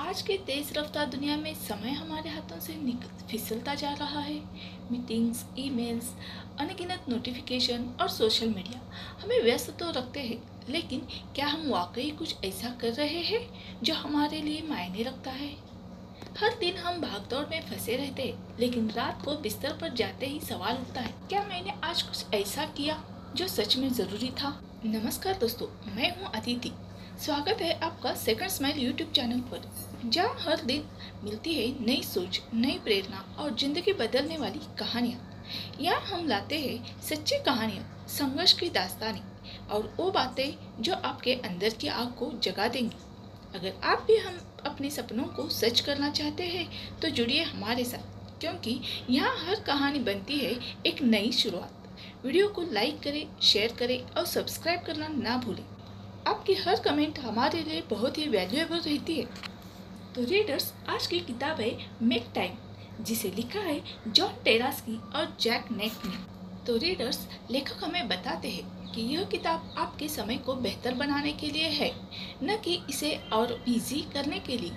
आज के तेज रफ्तार दुनिया में समय हमारे हाथों से फिसलता जा रहा है। मीटिंग्स, ईमेल्स, अनगिनत नोटिफिकेशन और सोशल मीडिया हमें व्यस्त तो रखते हैं, लेकिन क्या हम वाकई कुछ ऐसा कर रहे हैं जो हमारे लिए मायने रखता है? हर दिन हम भागदौड़ में फंसे रहते हैं, लेकिन रात को बिस्तर पर जाते ही सवाल उठता है, क्या मैंने आज कुछ ऐसा किया जो सच में जरूरी था? नमस्कार दोस्तों, मैं हूँ अदिति। स्वागत है आपका सेकंड स्माइल यूट्यूब चैनल पर, जहाँ हर दिन मिलती है नई सोच, नई प्रेरणा और जिंदगी बदलने वाली कहानियाँ। यहाँ हम लाते हैं सच्ची कहानियाँ, संघर्ष की दास्तानी और वो बातें जो आपके अंदर की आग को जगा देंगी। अगर आप भी हम अपने सपनों को सच करना चाहते हैं तो जुड़िए हमारे साथ, क्योंकि यहाँ हर कहानी बनती है एक नई शुरुआत। वीडियो को लाइक करें, शेयर करें और सब्सक्राइब करना ना भूलें। आपकी हर कमेंट हमारे लिए बहुत ही वैल्यूएबल रहती है। तो रीडर्स, आज की किताब है मेक टाइम, जिसे लिखा है जॉन टेरास्की और जैक नेट ने। तो रीडर्स, लेखक हमें बताते हैं कि यह किताब आपके समय को बेहतर बनाने के लिए है, न कि इसे और बिजी करने के लिए।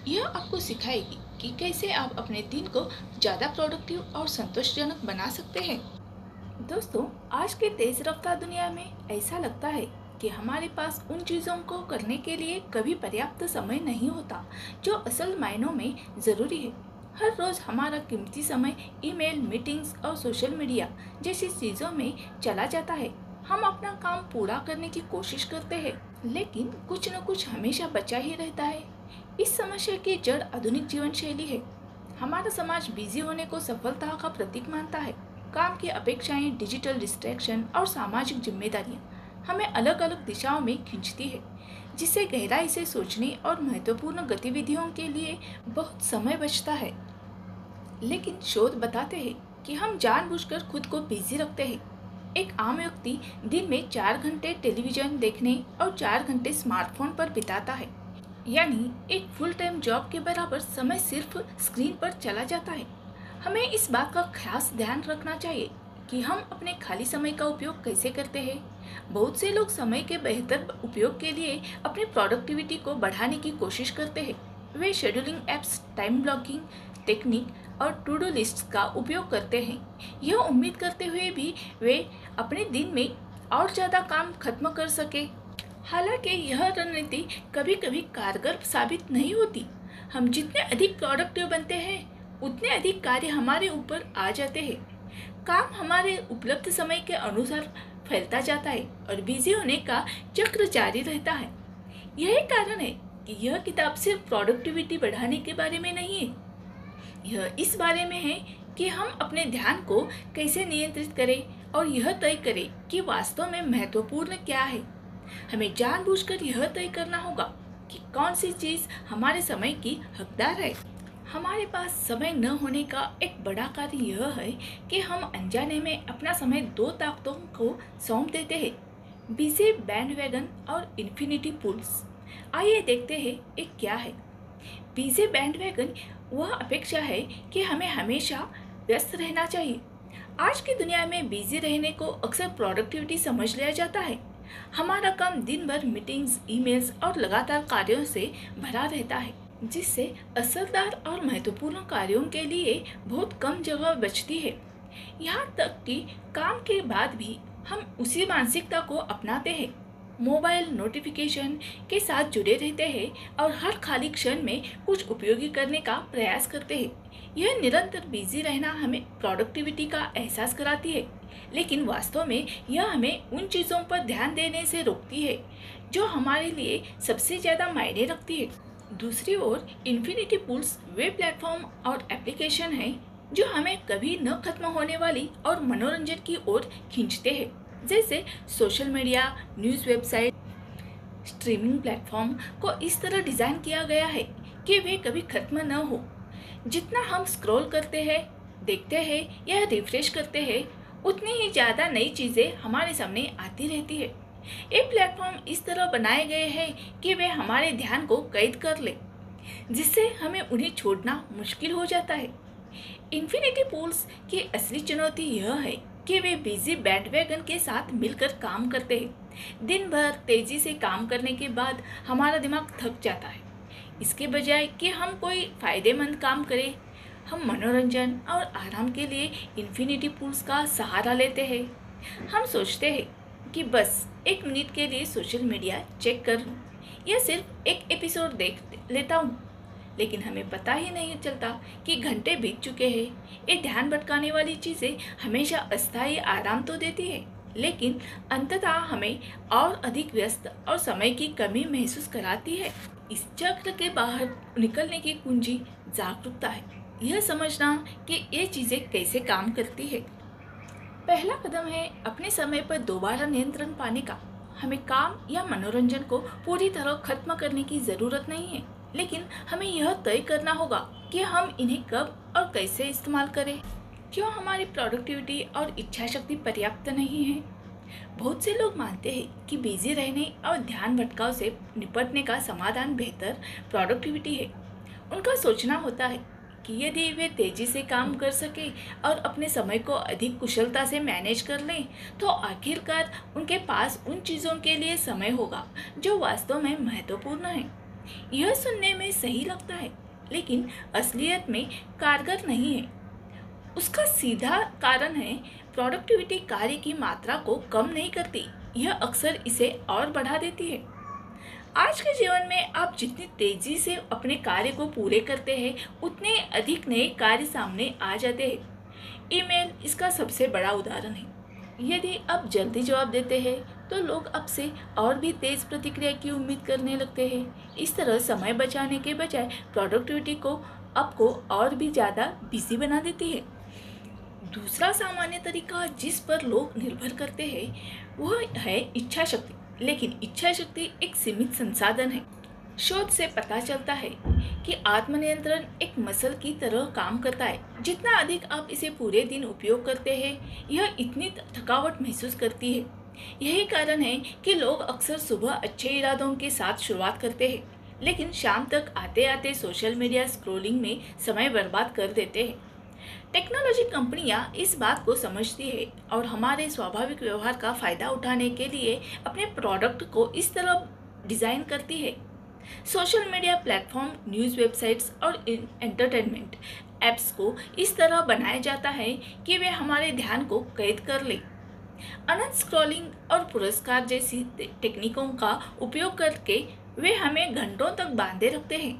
यह आपको सिखाएगी कि कैसे आप अपने दिन को ज़्यादा प्रोडक्टिव और संतोषजनक बना सकते हैं। दोस्तों, आज के तेज रफ्तार दुनिया में ऐसा लगता है कि हमारे पास उन चीज़ों को करने के लिए कभी पर्याप्त समय नहीं होता जो असल मायनों में ज़रूरी है। हर रोज़ हमारा कीमती समय ईमेल, मीटिंग्स और सोशल मीडिया जैसी चीज़ों में चला जाता है। हम अपना काम पूरा करने की कोशिश करते हैं, लेकिन कुछ न कुछ हमेशा बचा ही रहता है। इस समस्या की जड़ आधुनिक जीवन शैली है। हमारा समाज बिजी होने को सफलता का प्रतीक मानता है। काम की अपेक्षाएं, डिजिटल डिस्ट्रैक्शन और सामाजिक जिम्मेदारियां हमें अलग अलग दिशाओं में खींचती है, जिससे गहराई से सोचने और महत्वपूर्ण गतिविधियों के लिए बहुत समय बचता है। लेकिन शोध बताते हैं कि हम जानबूझकर खुद को बिजी रखते हैं। एक आम व्यक्ति दिन में 4 घंटे टेलीविजन देखने और 4 घंटे स्मार्टफोन पर बिताता है, यानी एक फुल टाइम जॉब के बराबर समय सिर्फ स्क्रीन पर चला जाता है। हमें इस बात का खास ध्यान रखना चाहिए कि हम अपने खाली समय का उपयोग कैसे करते हैं। बहुत से लोग समय के बेहतर उपयोग के लिए अपनी प्रोडक्टिविटी को बढ़ाने की कोशिश करते हैं। वे scheduling apps, time blocking technique और टू डू लिस्ट का उपयोग करते हैं, यह उम्मीद करते हुए भी वे अपने दिन में और ज़्यादा काम खत्म कर सके। हालांकि यह रणनीति कभी कभी कारगर साबित नहीं होती। हम जितने अधिक प्रोडक्टिव बनते हैं, उतने अधिक कार्य हमारे ऊपर आ जाते हैं। काम हमारे उपलब्ध समय के अनुसार फैलता जाता है और बिजी होने का चक्र जारी रहता है। यही कारण है कि यह किताब सिर्फ प्रोडक्टिविटी बढ़ाने के बारे में नहीं है। यह इस बारे में है कि हम अपने ध्यान को कैसे नियंत्रित करें और यह तय करें कि वास्तव में महत्वपूर्ण क्या है। हमें जानबूझकर यह तय करना होगा कि कौन सी चीज़ हमारे समय की हकदार है। हमारे पास समय न होने का एक बड़ा कारण यह है कि हम अनजाने में अपना समय 2 ताकतों को सौंप देते हैं, बिजी बैंडवैगन और इन्फिनिटी पूल्स। आइए देखते हैं ये क्या है। बिजी बैंडवैगन वह अपेक्षा है कि हमें हमेशा व्यस्त रहना चाहिए। आज की दुनिया में बिजी रहने को अक्सर प्रोडक्टिविटी समझ लिया जाता है। हमारा काम दिन भर मीटिंग्स, ईमेल्स और लगातार कार्यों से भरा रहता है, जिससे असरदार और महत्वपूर्ण कार्यों के लिए बहुत कम जगह बचती है। यहाँ तक कि काम के बाद भी हम उसी मानसिकता को अपनाते हैं, मोबाइल नोटिफिकेशन के साथ जुड़े रहते हैं और हर खाली क्षण में कुछ उपयोगी करने का प्रयास करते हैं। यह निरंतर बिजी रहना हमें प्रोडक्टिविटी का एहसास कराती है, लेकिन वास्तव में यह हमें उन चीज़ों पर ध्यान देने से रोकती है जो हमारे लिए सबसे ज़्यादा मायने रखती है। दूसरी ओर इन्फिनिटी पूल्स वे प्लेटफॉर्म और एप्लीकेशन हैं जो हमें कभी न खत्म होने वाली और मनोरंजन की ओर खींचते हैं, जैसे social media, news website, streaming platform को इस तरह डिज़ाइन किया गया है कि वे कभी खत्म न हो। जितना हम स्क्रॉल करते हैं, देखते हैं या रिफ्रेश करते हैं, उतनी ही ज़्यादा नई चीज़ें हमारे सामने आती रहती है। ये प्लेटफॉर्म इस तरह बनाए गए हैं कि वे हमारे ध्यान को कैद कर ले, जिससे हमें उन्हें छोड़ना मुश्किल हो जाता है। इन्फिनिटी पूल्स की असली चुनौती यह है कि वे बिजी बैंडवैगन के साथ मिलकर काम करते हैं। दिन भर तेजी से काम करने के बाद हमारा दिमाग थक जाता है। इसके बजाय कि हम कोई फायदेमंद काम करें, हम मनोरंजन और आराम के लिए इन्फिनिटी पूल्स का सहारा लेते हैं। हम सोचते हैं कि बस 1 मिनट के लिए सोशल मीडिया चेक कर लूँ या सिर्फ एक एपिसोड देख लेता हूँ, लेकिन हमें पता ही नहीं चलता कि घंटे बीत चुके हैं। ये ध्यान भटकाने वाली चीज़ें हमेशा अस्थायी आराम तो देती है, लेकिन अंततः हमें और अधिक व्यस्त और समय की कमी महसूस कराती है। इस चक्र के बाहर निकलने की कुंजी जागरूकता है, यह समझना कि ये चीज़ें कैसे काम करती है। पहला कदम है अपने समय पर दोबारा नियंत्रण पाने का। हमें काम या मनोरंजन को पूरी तरह खत्म करने की ज़रूरत नहीं है, लेकिन हमें यह तय करना होगा कि हम इन्हें कब और कैसे इस्तेमाल करें। क्यों हमारी प्रोडक्टिविटी और इच्छा शक्ति पर्याप्त नहीं है? बहुत से लोग मानते हैं कि बिजी रहने और ध्यान भटकाव से निपटने का समाधान बेहतर प्रोडक्टिविटी है। उनका सोचना होता है कि यदि वे तेजी से काम कर सके और अपने समय को अधिक कुशलता से मैनेज कर लें, तो आखिरकार उनके पास उन चीज़ों के लिए समय होगा जो वास्तव में महत्वपूर्ण है। यह सुनने में सही लगता है, लेकिन असलियत में कारगर नहीं है। उसका सीधा कारण है प्रोडक्टिविटी कार्य की मात्रा को कम नहीं करती, यह अक्सर इसे और बढ़ा देती है। आज के जीवन में आप जितनी तेजी से अपने कार्य को पूरे करते हैं, उतने अधिक नए कार्य सामने आ जाते हैं। ईमेल इसका सबसे बड़ा उदाहरण है। यदि आप जल्दी जवाब देते हैं, तो लोग आपसे और भी तेज प्रतिक्रिया की उम्मीद करने लगते हैं। इस तरह समय बचाने के बजाय प्रोडक्टिविटी को आपको और भी ज़्यादा बिजी बना देती है। दूसरा सामान्य तरीका जिस पर लोग निर्भर करते हैं, वह है इच्छा शक्ति। लेकिन इच्छा शक्ति एक सीमित संसाधन है। शोध से पता चलता है कि आत्मनियंत्रण एक मसल की तरह काम करता है। जितना अधिक आप इसे पूरे दिन उपयोग करते हैं, यह इतनी थकावट महसूस करती है। यही कारण है कि लोग अक्सर सुबह अच्छे इरादों के साथ शुरुआत करते हैं, लेकिन शाम तक आते आते सोशल मीडिया स्क्रॉलिंग में समय बर्बाद कर देते हैं। टेक्नोलॉजी कंपनियां इस बात को समझती है और हमारे स्वाभाविक व्यवहार का फ़ायदा उठाने के लिए अपने प्रोडक्ट को इस तरह डिज़ाइन करती है। Social media platform, news websites और एंटरटेनमेंट ऐप्स को इस तरह बनाया जाता है कि वे हमारे ध्यान को कैद कर लें। अनंत स्क्रॉलिंग और पुरस्कार जैसी टेक्निकों का उपयोग करके वे हमें घंटों तक बांधे रखते हैं।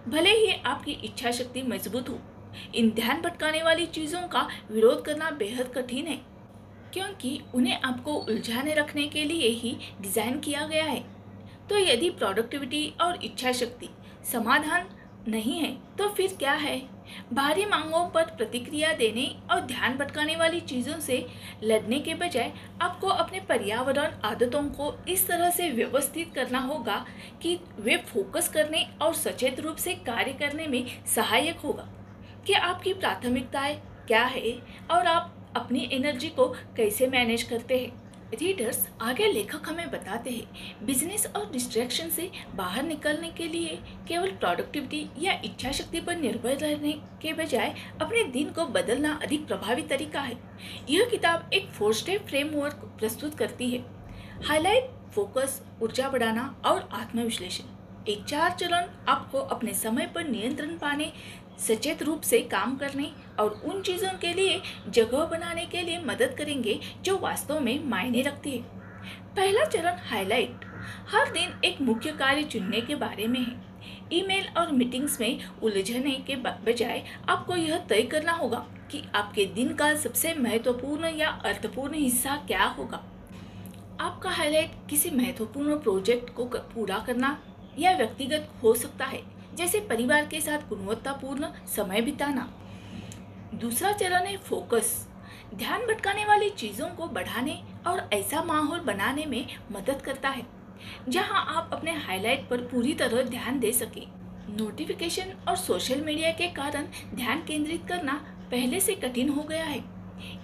भले ही आपकी इच्छा शक्ति मजबूत हो, इन ध्यान भटकाने वाली चीज़ों का विरोध करना बेहद कठिन है, क्योंकि उन्हें आपको उलझाने रखने के लिए ही डिज़ाइन किया गया है। तो यदि प्रोडक्टिविटी और इच्छा शक्ति समाधान नहीं है, तो फिर क्या है? बाहरी मांगों पर प्रतिक्रिया देने और ध्यान भटकाने वाली चीज़ों से लड़ने के बजाय आपको अपने पर्यावरण आदतों को इस तरह से व्यवस्थित करना होगा कि वे फोकस करने और सचेत रूप से कार्य करने में सहायक होगा कि आपकी प्राथमिकताएं क्या है और आप अपनी एनर्जी को कैसे मैनेज करते हैं। रीडर्स, आगे लेखक हमें बताते हैं, बिजनेस और डिस्ट्रैक्शन से बाहर निकलने के लिए केवल प्रोडक्टिविटी या इच्छा शक्ति पर निर्भर रहने के बजाय अपने दिन को बदलना अधिक प्रभावी तरीका है। यह किताब एक 4 स्टेप फ्रेमवर्क प्रस्तुत करती है। हाईलाइट, फोकस, ऊर्जा बढ़ाना और आत्मविश्लेषण। ये 4 चरण आपको अपने समय पर नियंत्रण पाने, सचेत रूप से काम करने और उन चीज़ों के लिए जगह बनाने के लिए मदद करेंगे जो वास्तव में मायने रखती है। पहला चरण हाईलाइट, हर दिन एक मुख्य कार्य चुनने के बारे में है। ईमेल और मीटिंग्स में उलझने के बजाय आपको यह तय करना होगा कि आपके दिन का सबसे महत्वपूर्ण या अर्थपूर्ण हिस्सा क्या होगा। आपका हाईलाइट किसी महत्वपूर्ण प्रोजेक्ट को पूरा करना या व्यक्तिगत हो सकता है, जैसे परिवार के साथ गुणवत्तापूर्ण समय बिताना। दूसरा चरण है फोकस, ध्यान भटकाने वाली चीज़ों को बढ़ाने और ऐसा माहौल बनाने में मदद करता है जहां आप अपने हाईलाइट पर पूरी तरह ध्यान दे सकें। नोटिफिकेशन और सोशल मीडिया के कारण ध्यान केंद्रित करना पहले से कठिन हो गया है।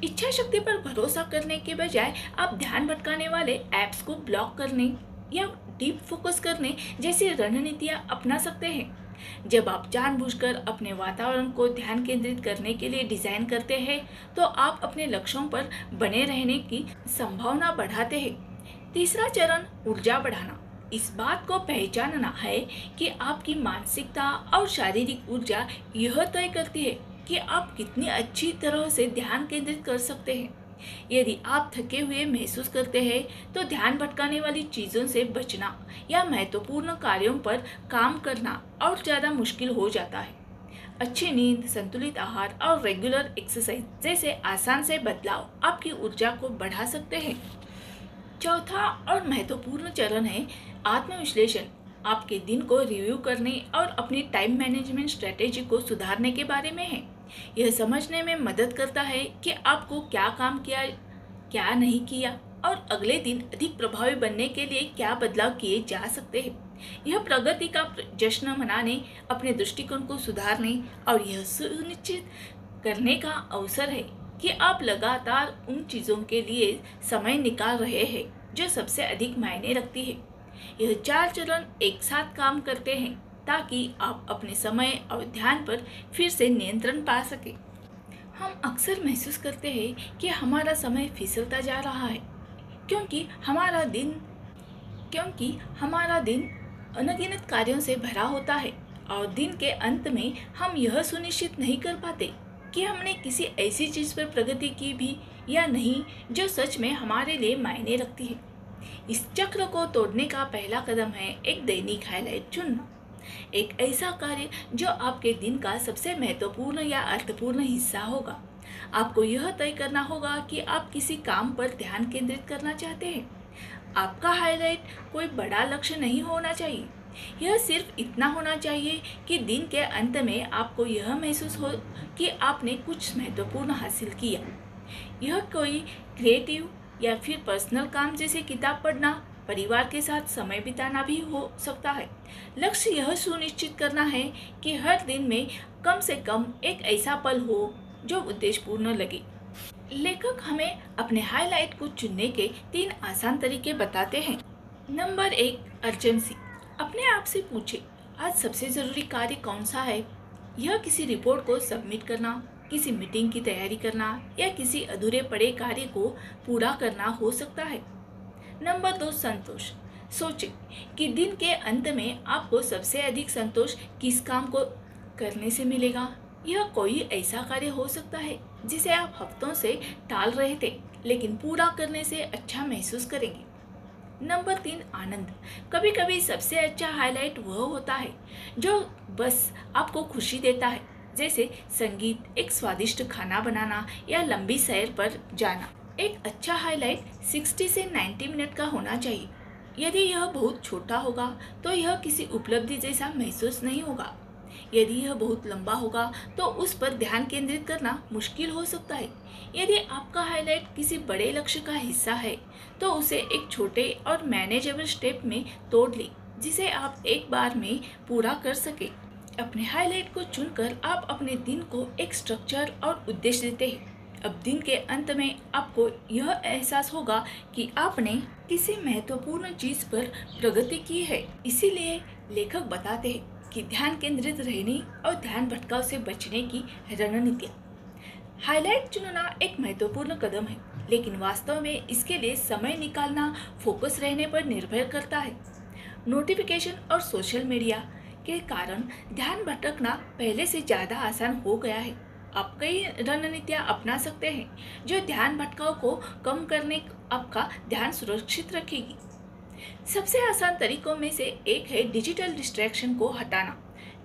इच्छा शक्ति पर भरोसा करने के बजाय आप ध्यान भटकाने वाले ऐप्स को ब्लॉक करने या डीप फोकस करने जैसी रणनीतियां अपना सकते हैं। जब आप जानबूझकर अपने वातावरण को ध्यान केंद्रित करने के लिए डिज़ाइन करते हैं, तो आप अपने लक्ष्यों पर बने रहने की संभावना बढ़ाते हैं। तीसरा चरण ऊर्जा बढ़ाना। इस बात को पहचानना है कि आपकी मानसिकता और शारीरिक ऊर्जा यह तय करती है कि आप कितनी अच्छी तरह से ध्यान केंद्रित कर सकते हैं। यदि आप थके हुए महसूस करते हैं तो ध्यान भटकाने वाली चीज़ों से बचना या महत्वपूर्ण कार्यों पर काम करना और ज़्यादा मुश्किल हो जाता है। अच्छी नींद, संतुलित आहार और रेगुलर एक्सरसाइज जैसे आसान से बदलाव आपकी ऊर्जा को बढ़ा सकते हैं। चौथा और महत्वपूर्ण चरण है आत्मविश्लेषण। आपके दिन को रिव्यू करने और अपनी टाइम मैनेजमेंट स्ट्रेटेजी को सुधारने के बारे में है। यह समझने में मदद करता है कि आपको क्या काम किया, क्या नहीं किया और अगले दिन अधिक प्रभावी बनने के लिए क्या बदलाव किए जा सकते हैं। यह प्रगति का जश्न मनाने, अपने दृष्टिकोण को सुधारने और यह सुनिश्चित करने का अवसर है कि आप लगातार उन चीज़ों के लिए समय निकाल रहे हैं जो सबसे अधिक मायने रखती है। यह 4 चरण एक साथ काम करते हैं ताकि आप अपने समय और ध्यान पर फिर से नियंत्रण पा सकें। हम अक्सर महसूस करते हैं कि हमारा समय फिसलता जा रहा है क्योंकि हमारा दिन अनगिनत कार्यों से भरा होता है और दिन के अंत में हम यह सुनिश्चित नहीं कर पाते कि हमने किसी ऐसी चीज़ पर प्रगति की भी या नहीं जो सच में हमारे लिए मायने रखती है। इस चक्र को तोड़ने का पहला कदम है एक दैनिक हाइलाइट चुनना। एक ऐसा कार्य जो आपके दिन का सबसे महत्वपूर्ण या अर्थपूर्ण हिस्सा होगा। आपको यह तय करना होगा कि आप किसी काम पर ध्यान केंद्रित करना चाहते हैं। आपका हाइलाइट कोई बड़ा लक्ष्य नहीं होना चाहिए। यह सिर्फ इतना होना चाहिए कि दिन के अंत में आपको यह महसूस हो कि आपने कुछ महत्वपूर्ण हासिल किया। यह कोई क्रिएटिव या फिर पर्सनल काम जैसे किताब पढ़ना, परिवार के साथ समय बिताना भी हो सकता है। लक्ष्य यह सुनिश्चित करना है कि हर दिन में कम से कम एक ऐसा पल हो जो उद्देश्यपूर्ण लगे। लेखक हमें अपने हाइलाइट को चुनने के 3 आसान तरीके बताते हैं। Number 1, urgency. अपने आप से पूछें, आज सबसे ज़रूरी कार्य कौन सा है? यह किसी रिपोर्ट को सबमिट करना, किसी मीटिंग की तैयारी करना या किसी अधूरे पड़े कार्य को पूरा करना हो सकता है। नंबर 2, संतोष। सोचें कि दिन के अंत में आपको सबसे अधिक संतोष किस काम को करने से मिलेगा। यह कोई ऐसा कार्य हो सकता है जिसे आप हफ्तों से टाल रहे थे लेकिन पूरा करने से अच्छा महसूस करेंगे। नंबर 3, आनंद। कभी कभी सबसे अच्छा हाइलाइट वह होता है जो बस आपको खुशी देता है, जैसे संगीत, एक स्वादिष्ट खाना बनाना या लंबी सैर पर जाना। एक अच्छा हाइलाइट 60 से 90 मिनट का होना चाहिए। यदि यह बहुत छोटा होगा तो यह किसी उपलब्धि जैसा महसूस नहीं होगा। यदि यह बहुत लंबा होगा तो उस पर ध्यान केंद्रित करना मुश्किल हो सकता है। यदि आपका हाइलाइट किसी बड़े लक्ष्य का हिस्सा है तो उसे एक छोटे और मैनेजेबल स्टेप में तोड़ लें जिसे आप एक बार में पूरा कर सकें। अपने हाइलाइट को चुनकर आप अपने दिन को एक स्ट्रक्चर और उद्देश्य देते हैं। अब दिन के अंत में आपको यह एहसास होगा कि आपने किसी महत्वपूर्ण चीज़ पर प्रगति की है। इसीलिए लेखक बताते हैं कि ध्यान केंद्रित रहने और ध्यान भटकाव से बचने की रणनीतियाँ। हाइलाइट चुनना एक महत्वपूर्ण कदम है, लेकिन वास्तव में इसके लिए समय निकालना फोकस रहने पर निर्भर करता है। नोटिफिकेशन और सोशल मीडिया के कारण ध्यान भटकना पहले से ज़्यादा आसान हो गया है। आप कई रणनीतियाँ अपना सकते हैं जो ध्यान भटकाव को कम करने आपका ध्यान सुरक्षित रखेगी। सबसे आसान तरीकों में से एक है डिजिटल डिस्ट्रैक्शन को हटाना।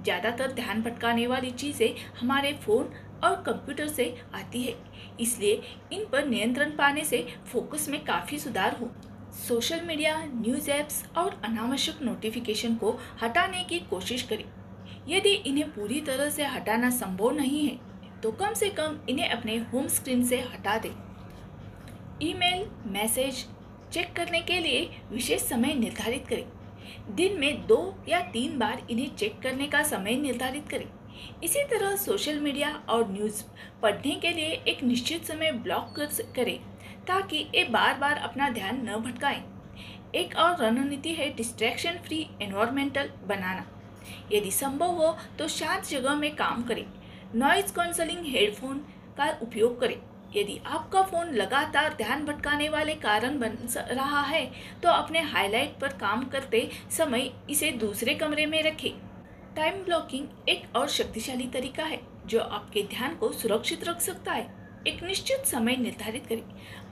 ज़्यादातर ध्यान भटकाने वाली चीज़ें हमारे फ़ोन और कंप्यूटर से आती है, इसलिए इन पर नियंत्रण पाने से फोकस में काफ़ी सुधार हो। सोशल मीडिया, न्यूज़ ऐप्स और अनावश्यक नोटिफिकेशन को हटाने की कोशिश करें। यदि इन्हें पूरी तरह से हटाना संभव नहीं है तो कम से कम इन्हें अपने होम स्क्रीन से हटा दें। ईमेल, मैसेज चेक करने के लिए विशेष समय निर्धारित करें। दिन में 2 या 3 बार इन्हें चेक करने का समय निर्धारित करें। इसी तरह सोशल मीडिया और न्यूज़ पढ़ने के लिए एक निश्चित समय ब्लॉक करें ताकि ये बार बार अपना ध्यान न भटकाएं। एक और रणनीति है डिस्ट्रैक्शन फ्री एनवायरमेंटल बनाना। यदि संभव हो तो शांत जगह में काम करें। नॉइज़ कैंसलिंग हेडफोन का उपयोग करें यदि आपका फ़ोन लगातार ध्यान भटकाने वाले कारण रहा है, तो अपने हाइलाइट पर काम करते समय इसे दूसरे कमरे में रखें। टाइम ब्लॉकिंग एक और शक्तिशाली तरीका है जो आपके ध्यान को सुरक्षित रख सकता है। एक निश्चित समय निर्धारित करें,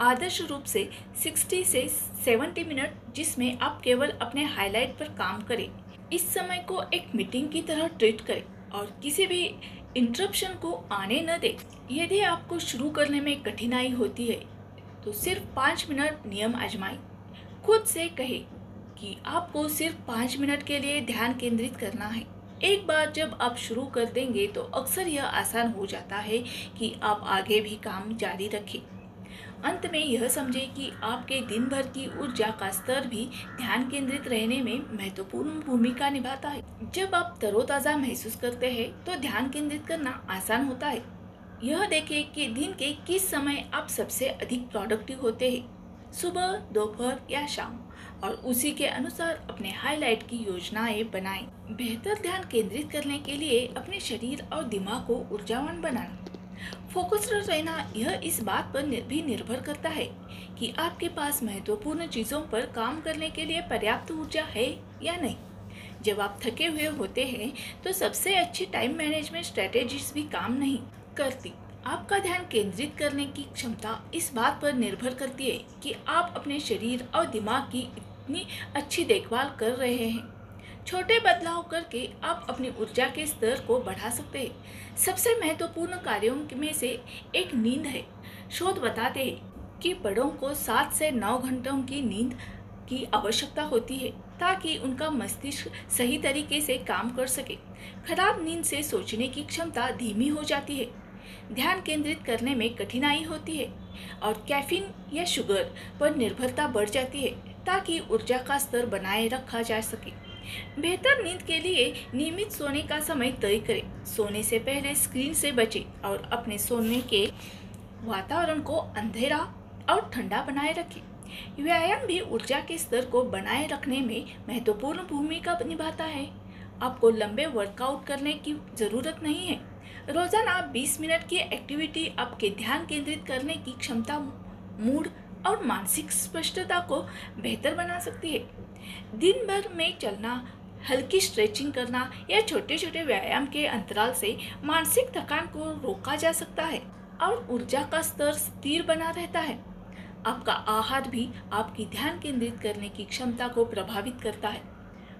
आदर्श रूप से 60 से 70 मिनट, जिसमें आप केवल अपने हाइलाइट पर काम करें। इस समय को एक मीटिंग की तरह ट्रीट करें और किसी भी इंटरप्शन को आने न दें। यदि आपको शुरू करने में कठिनाई होती है, तो सिर्फ 5 मिनट नियम आजमाएं। खुद से कहें कि आपको सिर्फ 5 मिनट के लिए ध्यान केंद्रित करना है। एक बार जब आप शुरू कर देंगे तो अक्सर यह आसान हो जाता है कि आप आगे भी काम जारी रखें। अंत में यह समझें कि आपके दिन भर की ऊर्जा का स्तर भी ध्यान केंद्रित रहने में महत्वपूर्ण भूमिका निभाता है। जब आप तरोताज़ा महसूस करते हैं तो ध्यान केंद्रित करना आसान होता है। यह देखें कि दिन के किस समय आप सबसे अधिक प्रोडक्टिव होते हैं, सुबह, दोपहर या शाम, और उसी के अनुसार अपने हाइलाइट की योजनाएं बनाएं। बेहतर ध्यान केंद्रित करने के लिए अपने शरीर और दिमाग को ऊर्जावान बनाना। फोकस्ड रहना यह इस बात पर भी निर्भर करता है कि आपके पास महत्वपूर्ण चीज़ों पर काम करने के लिए पर्याप्त ऊर्जा है या नहीं। जब आप थके हुए होते हैं तो सबसे अच्छी टाइम मैनेजमेंट स्ट्रेटेजीज भी काम नहीं करती। आपका ध्यान केंद्रित करने की क्षमता इस बात पर निर्भर करती है कि आप अपने शरीर और दिमाग की इतनी अच्छी देखभाल कर रहे हैं। छोटे बदलाव करके आप अपनी ऊर्जा के स्तर को बढ़ा सकते हैं। सबसे महत्वपूर्ण कार्यों में से एक नींद है। शोध बताते हैं कि बड़ों को 7 से 9 घंटों की नींद की आवश्यकता होती है ताकि उनका मस्तिष्क सही तरीके से काम कर सके। खराब नींद से सोचने की क्षमता धीमी हो जाती है, ध्यान केंद्रित करने में कठिनाई होती है और कैफीन या शुगर पर निर्भरता बढ़ जाती है ताकि ऊर्जा का स्तर बनाए रखा जा सके। बेहतर नींद के लिए नियमित सोने का समय तय करें। सोने से पहले स्क्रीन से बचें और अपने सोने के वातावरण को अंधेरा और ठंडा बनाए रखें। व्यायाम भी ऊर्जा के स्तर को बनाए रखने में महत्वपूर्ण भूमिका निभाता है। आपको लंबे वर्कआउट करने की ज़रूरत नहीं है। रोजाना 20 मिनट की एक्टिविटी आपके ध्यान केंद्रित करने की क्षमता, मूड और मानसिक स्पष्टता को बेहतर बना सकती है। दिन भर में चलना, हल्की स्ट्रेचिंग करना या छोटे छोटे व्यायाम के अंतराल से मानसिक थकान को रोका जा सकता है और ऊर्जा का स्तर स्थिर बना रहता है। आपका आहार भी आपकी ध्यान केंद्रित करने की क्षमता को प्रभावित करता है।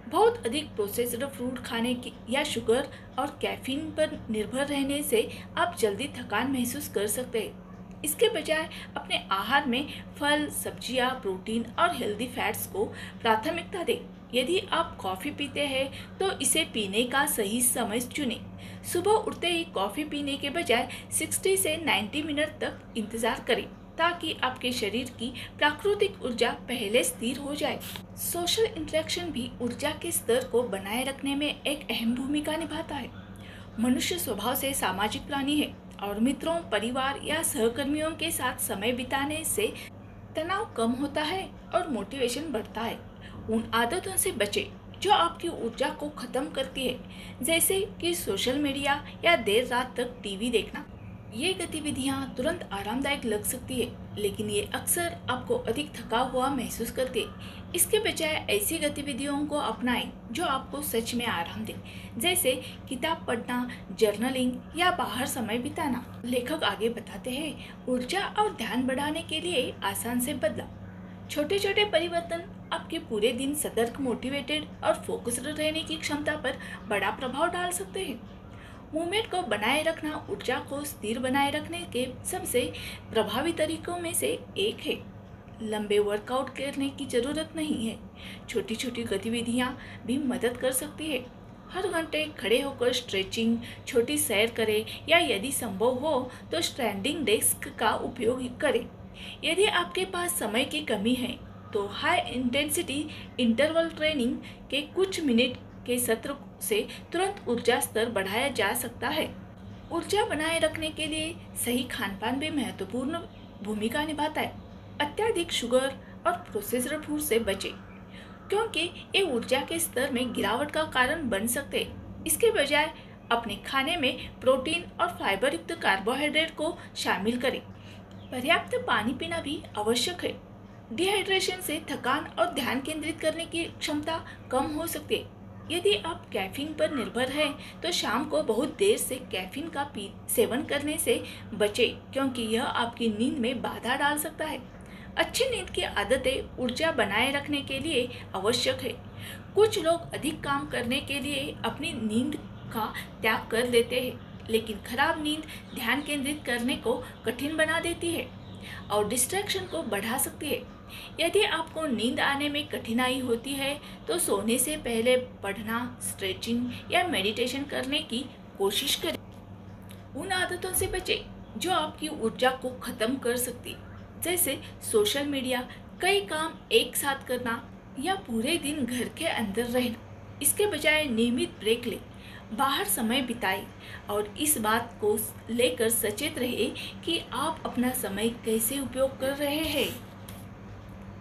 बहुत अधिक प्रोसेस्ड फूड खाने की या शुगर और कैफीन पर निर्भर रहने से आप जल्दी थकान महसूस कर सकते हैं। इसके बजाय अपने आहार में फल, सब्जियां, प्रोटीन और हेल्दी फैट्स को प्राथमिकता दें। यदि आप कॉफ़ी पीते हैं तो इसे पीने का सही समय चुनें। सुबह उठते ही कॉफ़ी पीने के बजाय 60 से 90 मिनट तक इंतज़ार करें ताकि आपके शरीर की प्राकृतिक ऊर्जा पहले स्थिर हो जाए। सोशल इंटरेक्शन भी ऊर्जा के स्तर को बनाए रखने में एक अहम भूमिका निभाता है। मनुष्य स्वभाव से सामाजिक प्राणी है और मित्रों, परिवार या सहकर्मियों के साथ समय बिताने से तनाव कम होता है और मोटिवेशन बढ़ता है। उन आदतों से बचें जो आपकी ऊर्जा को खत्म करती है, जैसे कि सोशल मीडिया या देर रात तक टीवी देखना। ये गतिविधियाँ तुरंत आरामदायक लग सकती है, लेकिन ये अक्सर आपको अधिक थका हुआ महसूस करते हैं। इसके बजाय ऐसी गतिविधियों को अपनाएं जो आपको सच में आराम दें, जैसे किताब पढ़ना, जर्नलिंग या बाहर समय बिताना। लेखक आगे बताते हैं, ऊर्जा और ध्यान बढ़ाने के लिए आसान से बदलाव। छोटे छोटे परिवर्तन आपके पूरे दिन सतर्क, मोटिवेटेड और फोकस्ड रहने की क्षमता पर बड़ा प्रभाव डाल सकते हैं। मूवमेंट को बनाए रखना ऊर्जा को स्थिर बनाए रखने के सबसे प्रभावी तरीकों में से एक है। लंबे वर्कआउट करने की ज़रूरत नहीं है, छोटी छोटी गतिविधियाँ भी मदद कर सकती है। हर घंटे खड़े होकर स्ट्रेचिंग, छोटी सैर करें या यदि संभव हो तो स्टैंडिंग डेस्क का उपयोग करें। यदि आपके पास समय की कमी है तो हाई इंटेंसिटी इंटरवल ट्रेनिंग के कुछ मिनट के सत्र से तुरंत ऊर्जा स्तर बढ़ाया जा सकता है। ऊर्जा बनाए रखने के लिए सही खानपान भी महत्वपूर्ण भूमिका निभाता है। अत्यधिक शुगर और प्रोसेस्ड फूड से बचें, क्योंकि ये ऊर्जा के स्तर में गिरावट का कारण बन सकते हैं। इसके बजाय अपने खाने में प्रोटीन और फाइबर युक्त कार्बोहाइड्रेट को शामिल करें। पर्याप्त पानी पीना भी आवश्यक है। डिहाइड्रेशन से थकान और ध्यान केंद्रित करने की क्षमता कम हो सकती है। यदि आप कैफीन पर निर्भर हैं, तो शाम को बहुत देर से कैफीन का सेवन करने से बचें, क्योंकि यह आपकी नींद में बाधा डाल सकता है। अच्छी नींद की आदतें ऊर्जा बनाए रखने के लिए आवश्यक है। कुछ लोग अधिक काम करने के लिए अपनी नींद का त्याग कर लेते हैं, लेकिन खराब नींद ध्यान केंद्रित करने को कठिन बना देती है और डिस्ट्रैक्शन को बढ़ा सकती है। यदि आपको नींद आने में कठिनाई होती है, तो सोने से पहले पढ़ना, स्ट्रेचिंग या मेडिटेशन करने की कोशिश करें। उन आदतों से बचें जो आपकी ऊर्जा को खत्म कर सकती, जैसे सोशल मीडिया, कई काम एक साथ करना या पूरे दिन घर के अंदर रहना। इसके बजाय नियमित ब्रेक लें, बाहर समय बिताएं और इस बात को लेकर सचेत रहे कि आप अपना समय कैसे उपयोग कर रहे हैं।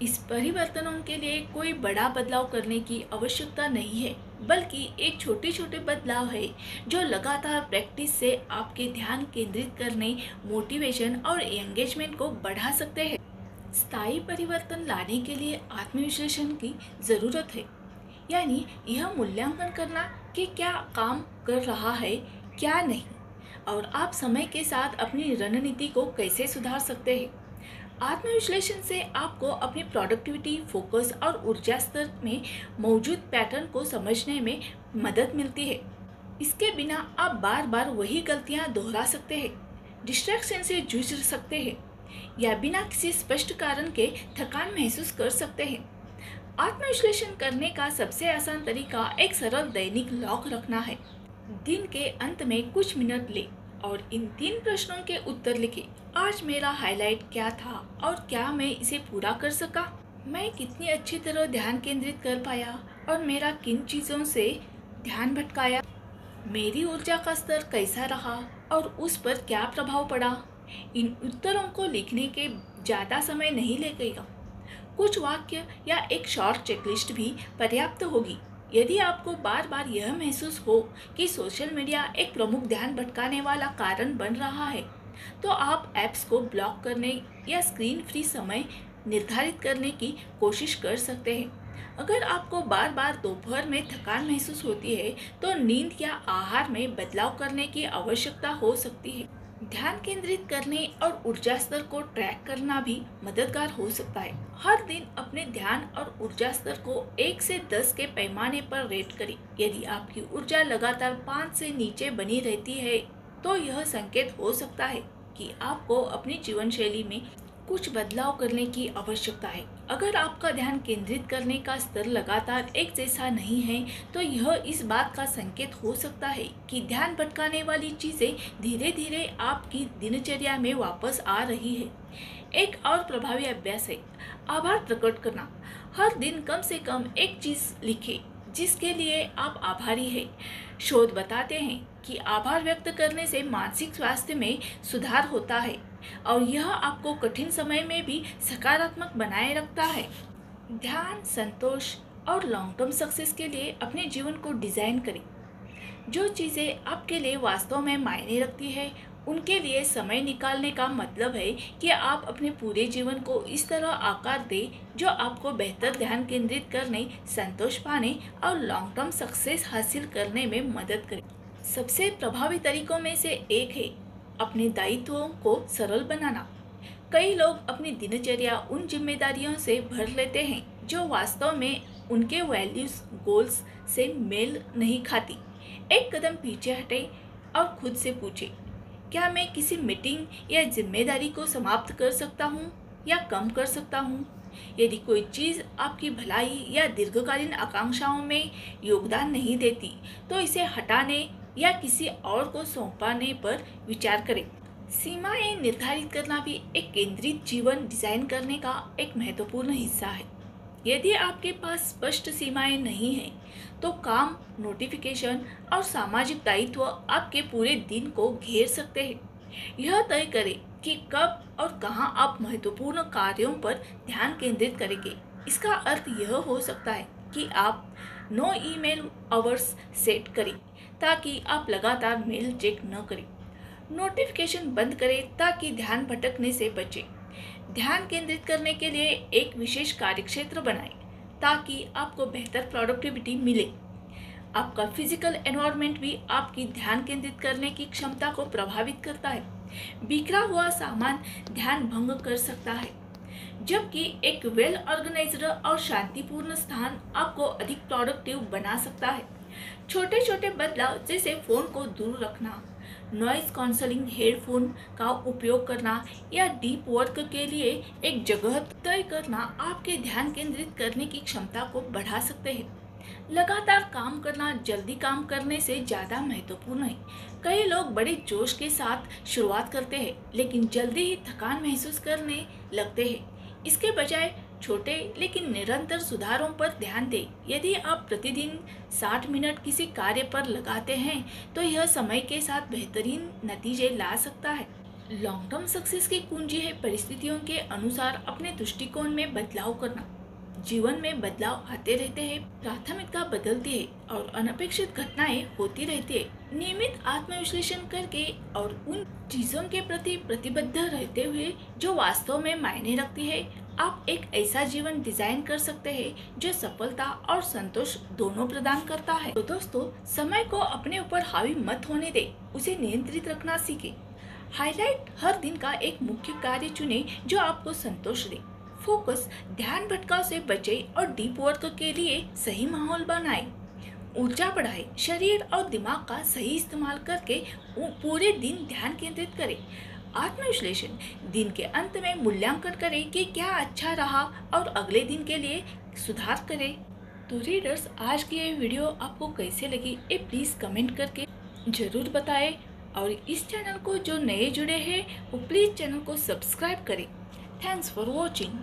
इस परिवर्तनों के लिए कोई बड़ा बदलाव करने की आवश्यकता नहीं है, बल्कि एक छोटे छोटे बदलाव है जो लगातार प्रैक्टिस से आपके ध्यान केंद्रित करने, मोटिवेशन और एंगेजमेंट को बढ़ा सकते हैं। स्थायी परिवर्तन लाने के लिए आत्मविश्लेषण की ज़रूरत है, यानी यह मूल्यांकन करना कि क्या काम कर रहा है, क्या नहीं, और आप समय के साथ अपनी रणनीति को कैसे सुधार सकते हैं। आत्मविश्लेषण से आपको अपनी प्रोडक्टिविटी, फोकस और ऊर्जा स्तर में मौजूद पैटर्न को समझने में मदद मिलती है। इसके बिना आप बार बार वही गलतियां दोहरा सकते हैं, डिस्ट्रैक्शन से जूझ सकते हैं या बिना किसी स्पष्ट कारण के थकान महसूस कर सकते हैं। आत्मविश्लेषण करने का सबसे आसान तरीका एक सरल दैनिक लॉग रखना है। दिन के अंत में कुछ मिनट लें और इन 3 प्रश्नों के उत्तर लिखें। आज मेरा हाईलाइट क्या था और क्या मैं इसे पूरा कर सका? मैं कितनी अच्छी तरह ध्यान केंद्रित कर पाया और मेरा किन चीज़ों से ध्यान भटकाया? मेरी ऊर्जा का स्तर कैसा रहा और उस पर क्या प्रभाव पड़ा? इन उत्तरों को लिखने के ज़्यादा समय नहीं लगेगा। कुछ वाक्य या एक शॉर्ट चेकलिस्ट भी पर्याप्त होगी। यदि आपको बार बार यह महसूस हो कि सोशल मीडिया एक प्रमुख ध्यान भटकाने वाला कारण बन रहा है, तो आप ऐप्स को ब्लॉक करने या स्क्रीन फ्री समय निर्धारित करने की कोशिश कर सकते हैं। अगर आपको बार बार दोपहर में थकान महसूस होती है, तो नींद या आहार में बदलाव करने की आवश्यकता हो सकती है। ध्यान केंद्रित करने और ऊर्जा स्तर को ट्रैक करना भी मददगार हो सकता है। हर दिन अपने ध्यान और ऊर्जा स्तर को 1 से 10 के पैमाने पर रेट करें। यदि आपकी ऊर्जा लगातार 5 से नीचे बनी रहती है, तो यह संकेत हो सकता है कि आपको अपनी जीवन शैली में कुछ बदलाव करने की आवश्यकता है। अगर आपका ध्यान केंद्रित करने का स्तर लगातार एक जैसा नहीं है, तो यह इस बात का संकेत हो सकता है कि ध्यान भटकाने वाली चीज़ें धीरे धीरे आपकी दिनचर्या में वापस आ रही है। एक और प्रभावी अभ्यास है आभार प्रकट करना। हर दिन कम से कम एक चीज़ लिखें जिसके लिए आप आभारी हैं। शोध बताते हैं कि आभार व्यक्त करने से मानसिक स्वास्थ्य में सुधार होता है और यह आपको कठिन समय में भी सकारात्मक बनाए रखता है। ध्यान, संतोष और लॉन्ग टर्म सक्सेस के लिए अपने जीवन को डिज़ाइन करें। जो चीज़ें आपके लिए वास्तव में मायने रखती है, उनके लिए समय निकालने का मतलब है कि आप अपने पूरे जीवन को इस तरह आकार दें जो आपको बेहतर ध्यान केंद्रित करने, संतोष पाने और लॉन्ग टर्म सक्सेस हासिल करने में मदद करे। सबसे प्रभावी तरीकों में से एक है अपने दायित्वों को सरल बनाना। कई लोग अपनी दिनचर्या उन जिम्मेदारियों से भर लेते हैं जो वास्तव में उनके वैल्यूज, गोल्स से मेल नहीं खाती। एक कदम पीछे हटें और खुद से पूछें, क्या मैं किसी मीटिंग या जिम्मेदारी को समाप्त कर सकता हूँ या कम कर सकता हूँ? यदि कोई चीज़ आपकी भलाई या दीर्घकालीन आकांक्षाओं में योगदान नहीं देती, तो इसे हटाने या किसी और को सौंपने पर विचार करें। सीमाएं निर्धारित करना भी एक केंद्रित जीवन डिजाइन करने का एक महत्वपूर्ण हिस्सा है। यदि आपके पास स्पष्ट सीमाएं नहीं हैं, तो काम, नोटिफिकेशन और सामाजिक दायित्व आपके पूरे दिन को घेर सकते हैं। यह तय करें कि कब और कहां आप महत्वपूर्ण कार्यों पर ध्यान केंद्रित करेंगे। इसका अर्थ यह हो सकता है कि आप नो ईमेल आवर्स सेट करें ताकि आप लगातार मेल चेक न करें। नोटिफिकेशन बंद करें ताकि ध्यान भटकने से बचे। ध्यान केंद्रित करने के लिए एक विशेष कार्यक्षेत्र बनाएं ताकि आपको बेहतर प्रोडक्टिविटी मिले। आपका फिजिकल एनवायरनमेंट भी आपकी ध्यान केंद्रित करने की क्षमता को प्रभावित करता है। बिखरा हुआ सामान ध्यान भंग कर सकता है, जबकि एक वेल ऑर्गेनाइज्ड और शांतिपूर्ण स्थान आपको अधिक प्रोडक्टिव बना सकता है। छोटे छोटे बदलाव जैसे फोन को दूर रखना, नॉइज कैंसलिंग हेडफोन का उपयोग करना या डीप वर्क के लिए एक जगह तय करना आपके ध्यान केंद्रित करने की क्षमता को बढ़ा सकते हैं। लगातार काम करना जल्दी काम करने से ज़्यादा महत्वपूर्ण है। कई लोग बड़े जोश के साथ शुरुआत करते हैं लेकिन जल्दी ही थकान महसूस करने लगते हैं। इसके बजाय छोटे लेकिन निरंतर सुधारों पर ध्यान दें। यदि आप प्रतिदिन 60 मिनट किसी कार्य पर लगाते हैं तो यह समय के साथ बेहतरीन नतीजे ला सकता है। लॉन्ग टर्म सक्सेस की कुंजी है परिस्थितियों के अनुसार अपने दृष्टिकोण में बदलाव करना। जीवन में बदलाव आते रहते हैं, प्राथमिकता बदलती है और अनपेक्षित घटनाएं होती रहती है। नियमित आत्मविश्लेषण करके और उन चीजों के प्रति प्रतिबद्ध रहते हुए जो वास्तव में मायने रखती है, आप एक ऐसा जीवन डिजाइन कर सकते हैं जो सफलता और संतोष दोनों प्रदान करता है। तो दोस्तों, समय को अपने ऊपर हावी मत होने दे, उसे नियंत्रित रखना सीखें। हाईलाइट हर दिन का एक मुख्य कार्य चुने जो आपको संतोष दे। फोकस ध्यान भटकाव से बचे और डीप वर्क के लिए सही माहौल बनाए। ऊर्जा बढ़ाए, शरीर और दिमाग का सही इस्तेमाल करके पूरे दिन ध्यान केंद्रित करें। आत्मविश्लेषण दिन के अंत में मूल्यांकन करें कि क्या अच्छा रहा और अगले दिन के लिए सुधार करें। तो रीडर्स, आज की ये वीडियो आपको कैसे लगी ये प्लीज़ कमेंट करके ज़रूर बताएं और इस चैनल को जो नए जुड़े हैं वो प्लीज़ चैनल को सब्सक्राइब करें। Thanks for watching.